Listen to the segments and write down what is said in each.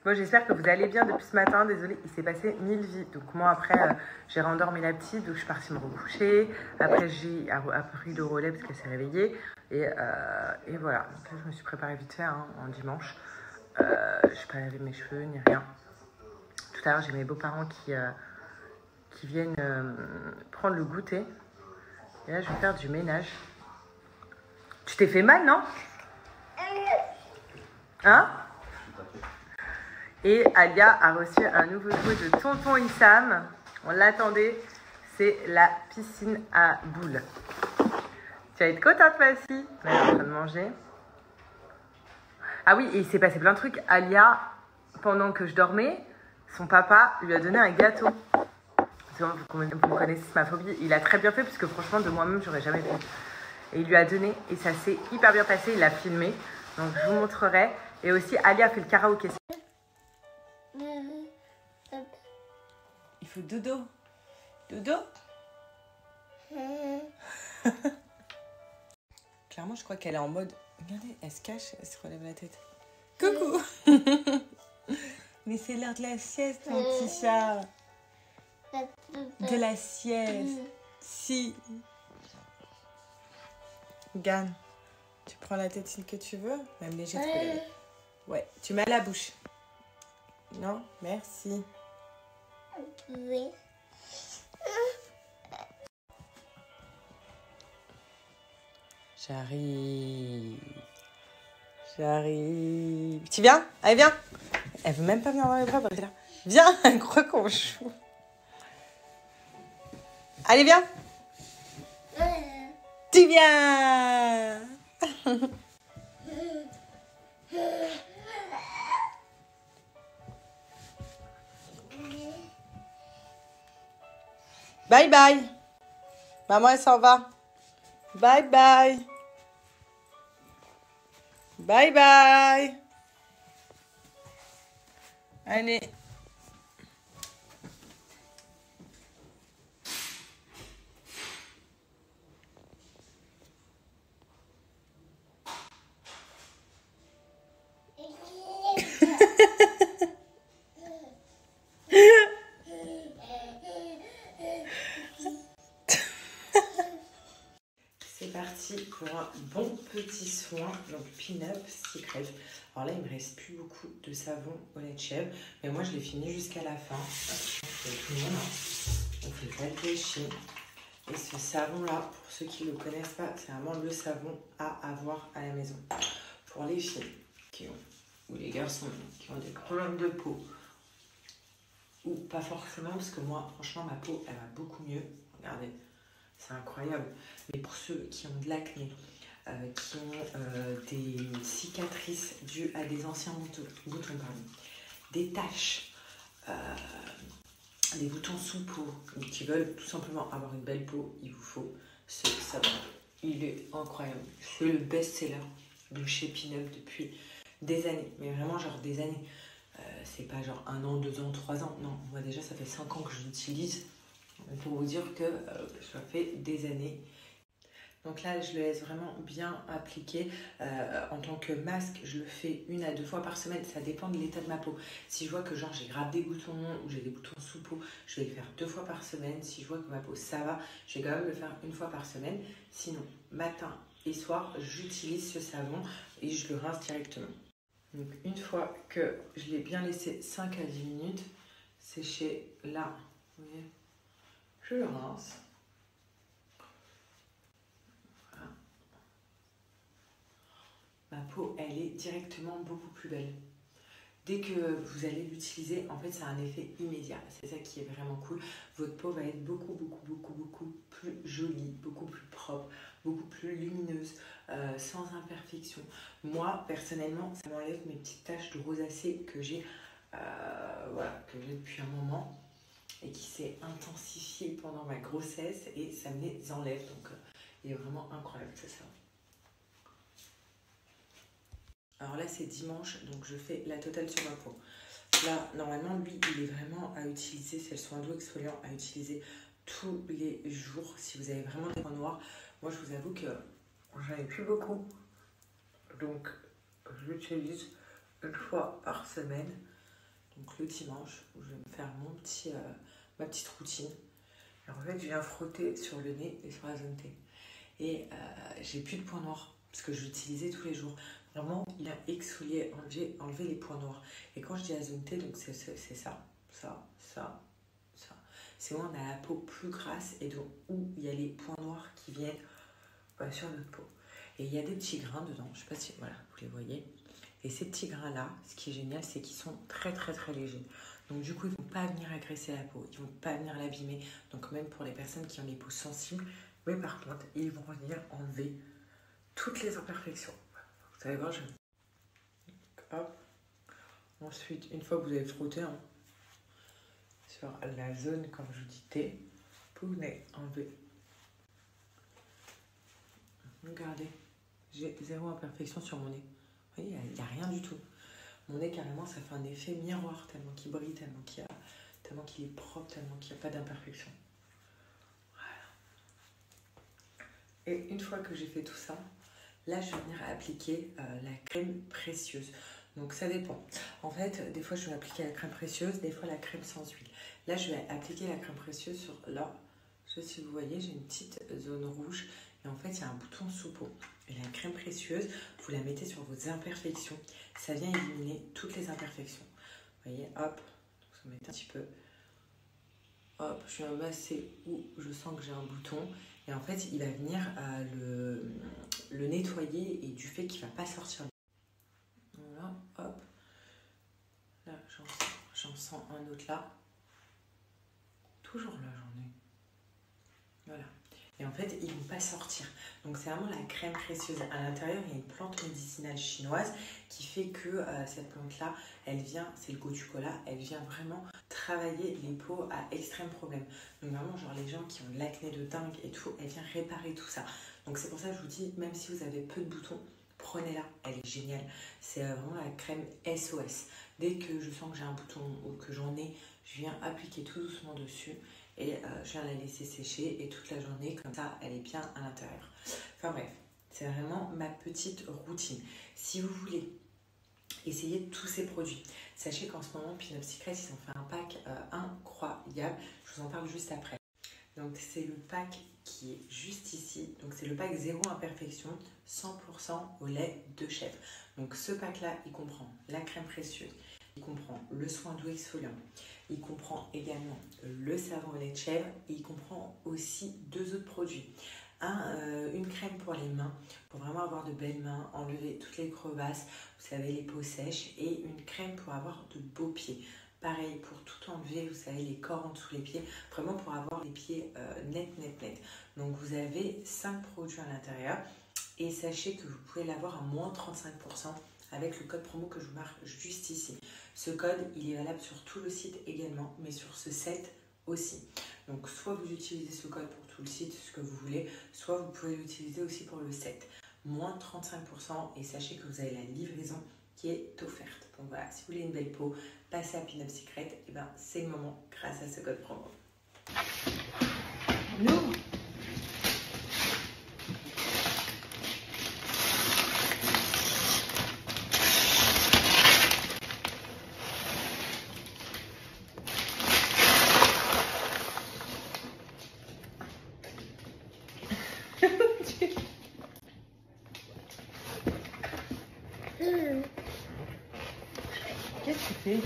Bon, j'espère que vous allez bien depuis ce matin. Désolée, il s'est passé 1000 vies. Donc moi, après, j'ai rendormi la petite, donc je suis partie me recoucher. Après, j'ai pris le relais parce qu'elle s'est réveillée. Et voilà. Donc là, je me suis préparée vite fait en dimanche. Je n'ai pas lavé mes cheveux ni rien. Tout à l'heure, j'ai mes beaux-parents qui viennent prendre le goûter. Et là, je vais faire du ménage. Tu t'es fait mal, non? Hein? Et Alia a reçu un nouveau jouet de tonton Issam. On l'attendait. C'est la piscine à boules. Tu vas être contente, Massi. Elle est en train de manger. Ah oui, et il s'est passé plein de trucs. Alia, pendant que je dormais, son papa lui a donné un gâteau. Vous connaissez ma phobie. Il a très bien fait, parce que franchement, de moi-même, j'aurais jamais fait. Et il lui a donné, et ça s'est hyper bien passé. Il l'a filmé. Donc, je vous montrerai. Et aussi, Alia a fait le karaoké. Il faut dodo. Dodo. Clairement, je crois qu'elle est en mode... Regardez, elle se cache, elle se relève la tête. Coucou. Mais c'est l'heure de la sieste, mon petit chat. De la sieste. Si. Regarde. Tu prends la tétine que tu veux, même léger de relève. Ouais, tu mets à la bouche. Non, merci. Oui. J'arrive. J'arrive. Tu viens? Allez, viens. Elle veut même pas venir dans les bras. Là. Viens, elle croit qu'on joue. Allez, viens. Tu viens. Bye bye. Maman, elle s'en va. Bye bye. Bye bye. Allez. C'est parti pour un bon petit soin, donc Pin-Up Secret. Alors là, il me reste plus beaucoup de savon au lait de chèvre, mais moi je l'ai fini jusqu'à la fin. Tout le monde, on fait pas de déchets. Et ce savon-là, pour ceux qui ne le connaissent pas, c'est vraiment le savon à avoir à la maison. Pour les filles ou les garçons qui ont des problèmes de peau, ou pas forcément, parce que moi, franchement, ma peau, elle va beaucoup mieux. Regardez. C'est incroyable. Mais pour ceux qui ont de l'acné, qui ont des cicatrices dues à des anciens boutons, des taches, des boutons sous peau, ou qui veulent tout simplement avoir une belle peau, il vous faut ce savon. Il est incroyable. C'est le best-seller de chez Pin-Up depuis des années. Mais vraiment, genre des années. C'est pas genre 1 an, 2 ans, 3 ans. Non, moi déjà, ça fait 5 ans que je l'utilise. Pour vous dire que ça fait des années. Donc là, je le laisse vraiment bien appliquer. En tant que masque, je le fais 1 à 2 fois par semaine. Ça dépend de l'état de ma peau. Si je vois que genre j'ai grave des boutons ou j'ai des boutons sous peau, je vais le faire 2 fois par semaine. Si je vois que ma peau ça va, je vais quand même le faire 1 fois par semaine. Sinon, matin et soir, j'utilise ce savon et je le rince directement. Donc une fois que je l'ai bien laissé 5 à 10 minutes sécher là, vous voyez, je le rince. Voilà. Ma peau, elle est directement beaucoup plus belle. Dès que vous allez l'utiliser, en fait, ça a un effet immédiat. C'est ça qui est vraiment cool. Votre peau va être beaucoup plus jolie, beaucoup plus propre, beaucoup plus lumineuse, sans imperfection. Moi, personnellement, ça m'enlève mes petites taches de rosacée que j'ai depuis un moment et qui s'est intensifiée pendant ma grossesse et ça me les enlève. Donc, il est vraiment incroyable, c'est ça. Alors là, c'est dimanche, donc je fais la totale sur ma peau. Là, normalement, lui, il est vraiment à utiliser, c'est le soin doux exfoliant à utiliser tous les jours si vous avez vraiment des points noirs. Moi, je vous avoue que j'en ai plus beaucoup. Donc, je l'utilise 1 fois par semaine. Donc le dimanche, où je vais me faire ma petite routine. Alors en fait, je viens frotter sur le nez et sur la zone T. Et j'ai plus de points noirs, parce que je l'utilisais tous les jours. Vraiment, il a exfolié, enlevé les points noirs. Et quand je dis la zone T, donc c'est ça, ça, ça, ça. C'est où on a la peau plus grasse et donc où il y a les points noirs qui viennent sur notre peau. Et il y a des petits grains dedans, je ne sais pas si voilà, vous les voyez. Et ces petits grains-là, ce qui est génial, c'est qu'ils sont très très très légers. Donc du coup, ils ne vont pas venir agresser la peau, ils ne vont pas venir l'abîmer. Donc même pour les personnes qui ont des peaux sensibles, mais par contre, ils vont venir enlever toutes les imperfections. Vous allez voir, hop. Ensuite, une fois que vous avez frotté sur la zone, comme je vous dis, T, vous venez enlever. Regardez, j'ai 0 imperfection sur mon nez. Vous voyez, il n'y a rien du tout. Mon nez, carrément, ça fait un effet miroir, tellement qu'il brille, tellement qu'il est propre, tellement qu'il n'y a pas d'imperfection. Voilà. Et une fois que j'ai fait tout ça, là, je vais venir appliquer la crème précieuse. Donc, ça dépend. En fait, des fois, je vais appliquer la crème précieuse, des fois, la crème sans huile. Là, je vais appliquer la crème précieuse sur là. Je sais pas si vous voyez, j'ai une petite zone rouge. Et en fait, il y a un bouton sous peau. Et la crème précieuse, vous la mettez sur vos imperfections. Ça vient éliminer toutes les imperfections. Vous voyez, hop. Donc, ça met un petit peu. Hop, je viens masser où je sens que j'ai un bouton. Et en fait, il va venir le nettoyer et du fait qu'il ne va pas sortir. Voilà, hop. Là, j'en sens un autre là. Toujours là, j'en ai. Voilà. Et en fait, ils ne vont pas sortir. Donc, c'est vraiment la crème précieuse. À l'intérieur, il y a une plante médicinale chinoise qui fait que cette plante-là, elle vient, c'est le gotu-kola, elle vient vraiment travailler les peaux à extrême problème. Donc, vraiment, genre les gens qui ont de l'acné de dingue et tout, elle vient réparer tout ça. Donc, c'est pour ça que je vous dis, même si vous avez peu de boutons, prenez-la, elle est géniale. C'est vraiment la crème SOS. Dès que je sens que j'ai un bouton ou que j'en ai, je viens appliquer tout doucement dessus. Et je viens la laisser sécher et toute la journée, comme ça, elle est bien à l'intérieur. Enfin bref, c'est vraiment ma petite routine. Si vous voulez essayer tous ces produits, sachez qu'en ce moment, Pinup Secret, ils ont fait un pack incroyable. Je vous en parle juste après. Donc c'est le pack qui est juste ici. Donc c'est le pack 0 imperfection, 100% au lait de chèvre. Donc ce pack-là, il comprend la crème précieuse, il comprend le soin doux exfoliant, il comprend également le savon au lait de chèvre et il comprend aussi 2 autres produits. Une crème pour les mains, pour vraiment avoir de belles mains, enlever toutes les crevasses, vous savez, les peaux sèches, et une crème pour avoir de beaux pieds. Pareil, pour tout enlever, vous savez, les corps en dessous les pieds, vraiment pour avoir les pieds net. Donc vous avez 5 produits à l'intérieur et sachez que vous pouvez l'avoir à moins 35% avec le code promo que je vous marque juste ici. Ce code, il est valable sur tout le site également, mais sur ce set aussi. Donc soit vous utilisez ce code pour tout le site, ce que vous voulez, soit vous pouvez l'utiliser aussi pour le set. Moins 35% et sachez que vous avez la livraison qui est offerte. Donc voilà, si vous voulez une belle peau, passez à Pinup Secret, et ben c'est le moment grâce à ce code promo. Nous Qu'est-ce que tu fais?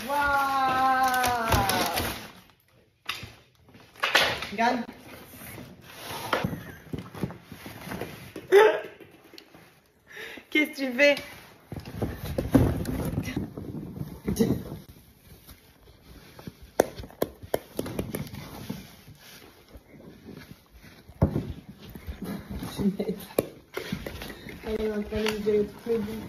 Waouh! Regarde. Qu'est-ce que tu fais? Allez, on va faire les vidéos toutes les deux.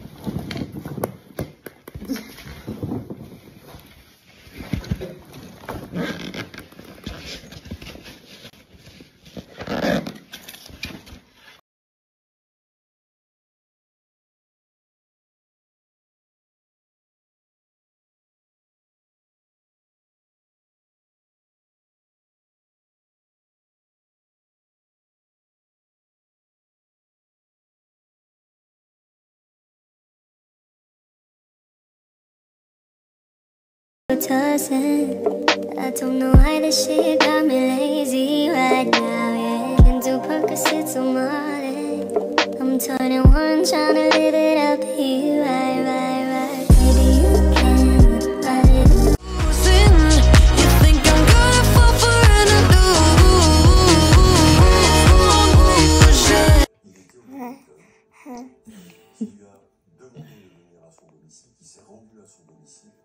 I don't know why this shit got me lazy right now, yeah. Can do Percocets on Molly. I'm 21, trying to live it up here, right. Maybe you can, but it you think I'm gonna fall for an illusion. Qui lui a demandé de venir à son domicile, qui s'est rendu à son domicile.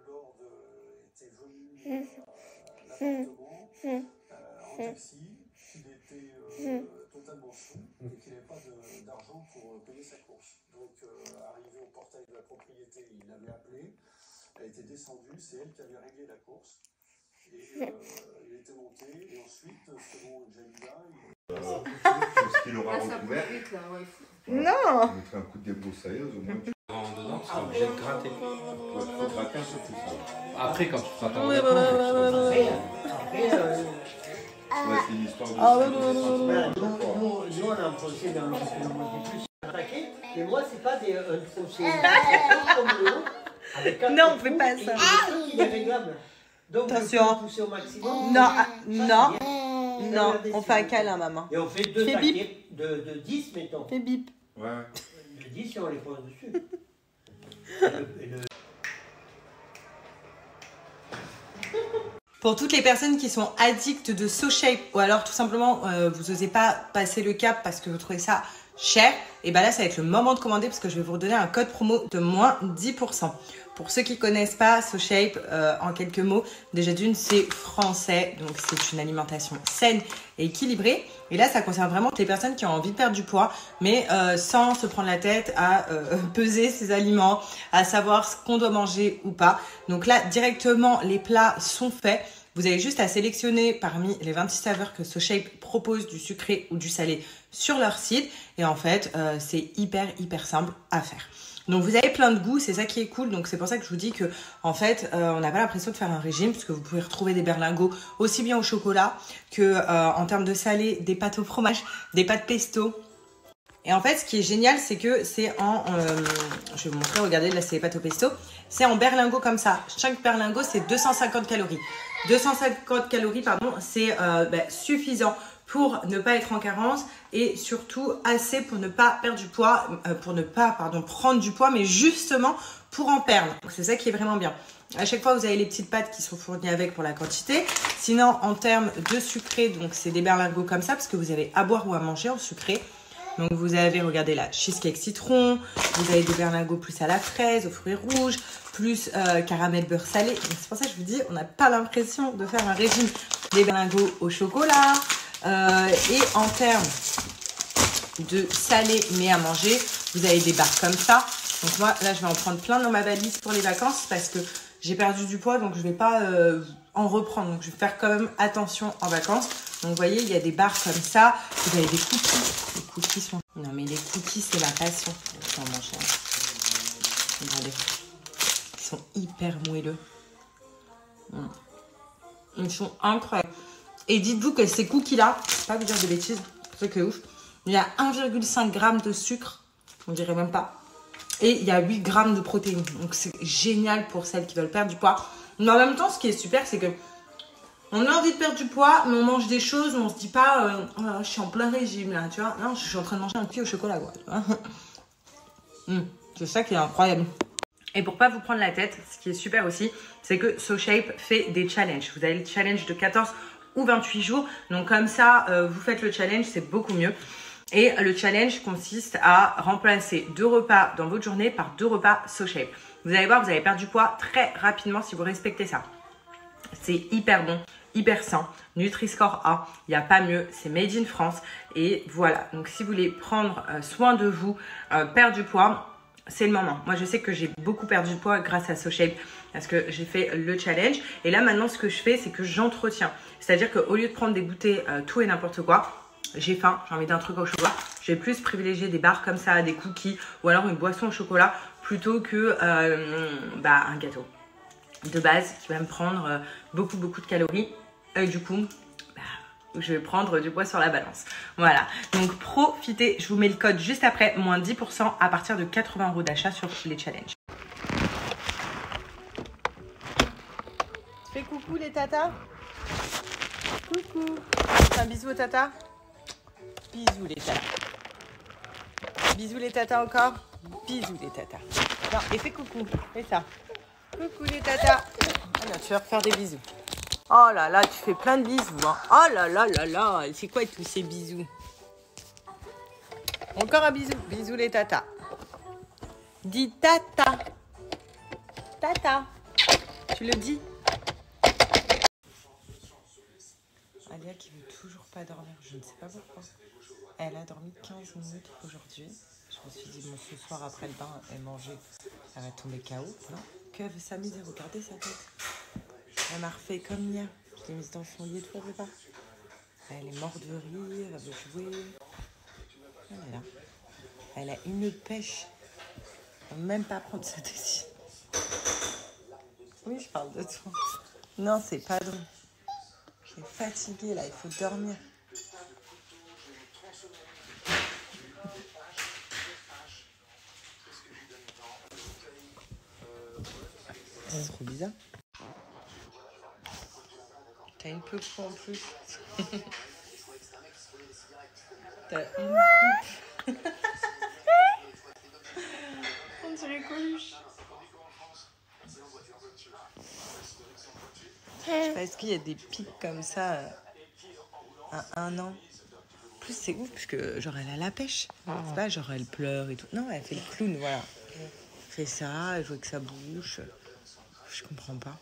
Lord était venu à l'appartement en taxi, qu'il était totalement sous et qu'il n'avait pas d'argent pour payer sa course. Donc, arrivé au portail de la propriété, il l'avait appelée, elle était descendue, c'est elle qui avait réglé la course. Et il était monté, et ensuite, selon Jamila, ce qu'il aura recouvert. Non. On mettrait un coup de débroussailleuse au moins. Dedans, tu seras obligé de gratter. Il faut gratter un peu plus ça. Après, quand tu feras ta c'est une histoire de... Nous, on a un procès dans le plus attaqué, mais moi, c'est pas un procès comme l'autre. Non, on fait pas ça. Il est réglable. Donc, attention. on pousser au maximum. Non, on fait un câlin, maman. Et on fait deux taquets de 10, mettons. Fais bip. Ouais. De 10 et on les pose dessus. Pour toutes les personnes qui sont addictes de SoShape ou alors tout simplement vous n'osez pas passer le cap parce que vous trouvez ça cher, et ben là ça va être le moment de commander parce que je vais vous redonner un code promo de moins 10%. Pour ceux qui connaissent pas SoShape, en quelques mots, déjà d'une, c'est français, donc c'est une alimentation saine et équilibrée. Et là, ça concerne vraiment les personnes qui ont envie de perdre du poids, mais sans se prendre la tête à peser ses aliments, à savoir ce qu'on doit manger ou pas. Donc là, directement, les plats sont faits. Vous avez juste à sélectionner parmi les 26 saveurs que SoShape propose, du sucré ou du salé, sur leur site. Et en fait, c'est hyper simple à faire. Donc vous avez plein de goûts, c'est ça qui est cool. Donc c'est pour ça que je vous dis que en fait, on n'a pas l'impression de faire un régime, parce que vous pouvez retrouver des berlingots aussi bien au chocolat que en termes de salé, des pâtes au fromage, des pâtes pesto. Et en fait, ce qui est génial, c'est que c'est en... je vais vous montrer, regardez, là c'est les pâtes au pesto. C'est en berlingot comme ça. Chaque berlingot, c'est 250 calories. 250 calories, pardon, c'est suffisant pour ne pas être en carence et surtout assez pour ne pas perdre du poids, pour ne pas prendre du poids, mais justement pour en perdre. Donc c'est ça qui est vraiment bien. À chaque fois, vous avez les petites pâtes qui sont fournies avec pour la quantité. Sinon, en termes de sucré, donc c'est des berlingots comme ça parce que vous avez à boire ou à manger en sucré. Donc vous avez, regardez là, cheesecake citron, vous avez des berlingots plus à la fraise, aux fruits rouges, plus caramel beurre salé. C'est pour ça que je vous dis, on n'a pas l'impression de faire un régime. Des berlingots au chocolat. Et en termes de salé mais à manger, vous avez des barres comme ça. Donc moi, là, je vais en prendre plein dans ma valise pour les vacances parce que j'ai perdu du poids, donc je vais pas en reprendre. Donc je vais faire quand même attention en vacances. Donc vous voyez, il y a des barres comme ça. Vous avez des cookies. Les cookies sont... Non mais les cookies, c'est ma passion. Je vais en manger un. Regardez. Ils sont hyper moelleux. Ils sont incroyables. Et dites-vous que ces cookies-là, je ne vais pas vous dire de bêtises, c'est ça qui est ouf. Il y a 1,5 g de sucre, on dirait même pas. Et il y a 8 g de protéines. Donc c'est génial pour celles qui veulent perdre du poids. Mais en même temps, ce qui est super, c'est que on a envie de perdre du poids, mais on mange des choses où on se dit pas oh, je suis en plein régime là, tu vois. Non, je suis en train de manger un cookie au chocolat, quoi. C'est ça qui est incroyable. Et pour pas vous prendre la tête, ce qui est super aussi, c'est que SoShape fait des challenges. Vous avez le challenge de 14 ou 28 jours. Donc comme ça, vous faites le challenge, c'est beaucoup mieux. Et le challenge consiste à remplacer 2 repas dans votre journée par 2 repas SoShape. Vous allez voir, vous allez perdre du poids très rapidement si vous respectez ça. C'est hyper bon, hyper sain, Nutri-Score A, il n'y a pas mieux, c'est made in France. Et voilà, donc si vous voulez prendre soin de vous, perdre du poids, c'est le moment. Moi, je sais que j'ai beaucoup perdu de poids grâce à SoShape parce que j'ai fait le challenge. Et là, maintenant, ce que je fais, c'est que j'entretiens. C'est-à-dire qu'au lieu de prendre des goûters tout et n'importe quoi, j'ai faim, j'ai envie d'un truc au chocolat, je vais plus privilégier des barres comme ça, des cookies ou alors une boisson au chocolat plutôt que un gâteau de base qui va me prendre beaucoup de calories. Et du coup, je vais prendre du poids sur la balance. Voilà, donc profitez, je vous mets le code juste après, moins 10% à partir de 80 € d'achat sur les challenges. Fais coucou les tatas. Coucou. Un bisou aux tatas. Bisous les tatas. Bisous les tatas encore. Bisous les tatas. Non, et fais coucou. Fais ça. Coucou les tatas. Ah non, tu vas refaire des bisous. Oh là là, tu fais plein de bisous. Hein. Oh là là là là. C'est quoi tous ces bisous? Encore un bisou. Bisous les tatas. Dis tata. Tata. Tu le dis? Alia qui veut toujours pas dormir. Je ne sais pas pourquoi. Elle a dormi 15 minutes aujourd'hui. Je me suis dit, bon, ce soir après le bain et manger, elle va tomber KO. Non, que veut s'amuser, regardez sa tête. Elle m'a refait comme hier. Je l'ai mise dans son lit, toi, pas. Elle est morte de rire, elle veut jouer. Elle est là. Elle a une pêche. Elle ne veut même pas prendre sa décision. Oui, je parle de toi. Non, c'est pas drôle. Je suis fatiguée là, il faut dormir. C'est trop bizarre. T'as une peu en plus. T'as une coupe. On dirait Coluche. Est-ce qu'il y a des pics comme ça à 1 an? En plus, c'est ouf, parce que genre elle a la pêche. C'est pas genre elle pleure et tout. Non, elle fait le clown, voilà. Elle fait ça, elle joue avec sa bouche. Je comprends pas.